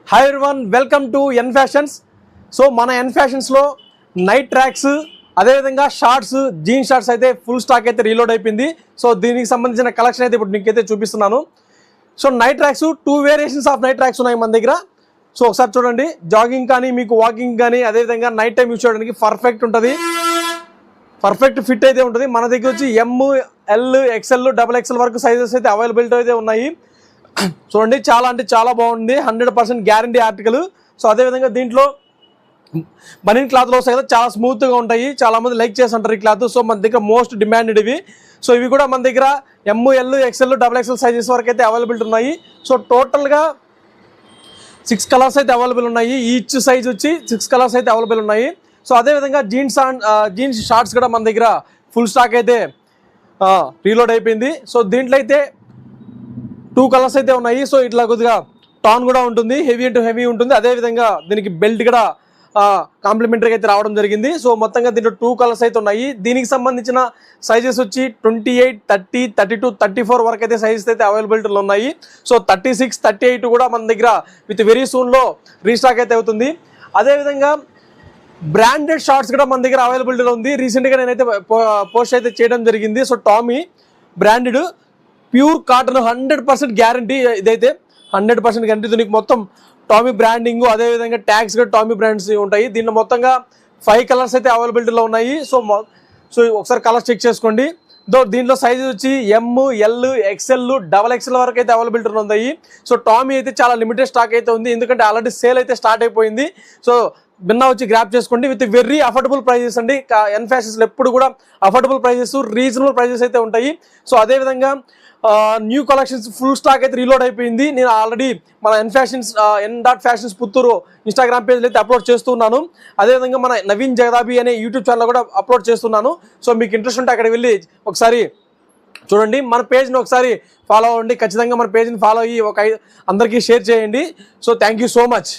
Hi everyone, welcome to N fashions. So మన N ఫ్యాషన్స్లో night tracks, అదేవిధంగా shorts, jeans shorts అయితే full stock అయితే రీలోడ్ అయిపోయింది. సో దీనికి సంబంధించిన కలెక్షన్ అయితే ఇప్పుడు నీకైతే చూపిస్తున్నాను. So night tracks 2 variations of night tracks ఉన్నాయి మన దగ్గర. సో ఒకసారి చూడండి, జాగింగ్ కానీ మీకు వాకింగ్ కానీ అదేవిధంగా నైట్ టైం యూజ్ చేయడానికి పర్ఫెక్ట్ ఉంటుంది, పర్ఫెక్ట్ ఫిట్ అయితే ఉంటుంది. మన దగ్గర వచ్చి ఎమ్, ఎల్, ఎక్స్ఎల్, XXL వరకు సైజెస్ అయితే అవైలబిలిటీ అయితే ఉన్నాయి. చూడండి, చాలా అంటే చాలా బాగుంది, 100% గ్యారంటీ ఆర్టికల్. సో అదేవిధంగా దీంట్లో బనీన్ క్లాత్లో వస్తాయి కదా, చాలా స్మూత్గా ఉంటాయి. చాలామంది లైక్ చేసి ఉంటారు ఈ క్లాత్. సో మన దగ్గర మోస్ట్ డిమాండెడ్ ఇవి. సో ఇవి కూడా మన దగ్గర ఎమ్, ఎల్, ఎక్స్ఎల్, XXL సైజెస్ వరకు అయితే అవైలబిలిటీ ఉన్నాయి. సో టోటల్గా 6 కలర్స్ అయితే అవైలబుల్ ఉన్నాయి. ఈచ్ సైజ్ వచ్చి 6 కలర్స్ అయితే అవైలబుల్ ఉన్నాయి. సో అదేవిధంగా జీన్స్ షార్ట్స్ కూడా మన దగ్గర ఫుల్ స్టాక్ అయితే రీలోడ్ అయిపోయింది. సో దీంట్లో అయితే 2 కలర్స్ అయితే ఉన్నాయి. సో ఇట్లా కొద్దిగా టాన్ కూడా ఉంటుంది, హెవీ టు హెవీ ఉంటుంది. అదేవిధంగా దీనికి బెల్ట్ కూడా కాంప్లిమెంటరీగా అయితే రావడం జరిగింది. సో మొత్తంగా దీంట్లో 2 కలర్స్ అయితే ఉన్నాయి. దీనికి సంబంధించిన సైజెస్ వచ్చి 28, 30, 32, 34 వరకు అయితే సైజెస్ అయితే అవైలబిలిటీలో ఉన్నాయి. సో 36, 38 కూడా మన దగ్గర విత్ వెరీ సూన్లో రీస్టాక్ అయితే అవుతుంది. అదేవిధంగా బ్రాండెడ్ షార్ట్స్ కూడా మన దగ్గర అవైలబిలిటీలో ఉంది. రీసెంట్గా నేనైతే పోస్ట్ అయితే చేయడం జరిగింది. So Tommy branded pure cotton 100% guarantee. ఇదైతే 100% గ్యారంటీ. దీనికి మొత్తం టామీ బ్రాండింగ్, అదేవిధంగా ట్యాగ్స్ కూడా టామీ బ్రాండ్స్ ఉంటాయి. దీంట్లో మొత్తంగా 5 కలర్స్ అయితే అవైలబిలిటీలో ఉన్నాయి. సో ఒకసారి కలర్స్ చెక్ చేసుకోండి. దీంట్లో సైజెస్ వచ్చి ఎమ్, ఎల్, ఎక్స్ఎల్, XXL వరకు అయితే అవైలబిలిటీలో ఉన్నాయి. సో టామీ అయితే చాలా లిమిటెడ్ స్టాక్ అయితే ఉంది, ఎందుకంటే ఆల్రెడీ సేల్ అయితే స్టార్ట్ అయిపోయింది. సో బిన్నా వచ్చి గ్రాప్ చేసుకోండి విత్ వెరీ అఫోర్డబుల్ ప్రైజెస్ అండి. ఎన్ ఫ్యాషన్స్లో ఎప్పుడు కూడా అఫోర్డబుల్ ప్రైజెస్, రీజనబుల్ ప్రైజెస్ అయితే ఉంటాయి. సో అదేవిధంగా న్యూ కలెక్షన్స్ ఫుల్ స్టాక్ అయితే రీలోడ్ అయిపోయింది. నేను ఆల్రెడీ మన ఎన్.ఫ్యాషన్స్ పుత్తూరు ఇన్స్టాగ్రామ్ పేజ్లో అయితే అప్లోడ్ చేస్తున్నాను. అదేవిధంగా మన నవీన్ జగదాబి అనే యూట్యూబ్ ఛానల్ కూడా అప్లోడ్ చేస్తున్నాను. సో మీకు ఇంట్రెస్ట్ ఉంటే అక్కడ వెళ్ళి ఒకసారి చూడండి. మన పేజ్ని ఒకసారి ఫాలో అవ్వండి, ఖచ్చితంగా మన పేజ్ని ఫాలో అయ్యి అందరికీ షేర్ చేయండి. So thank you so much.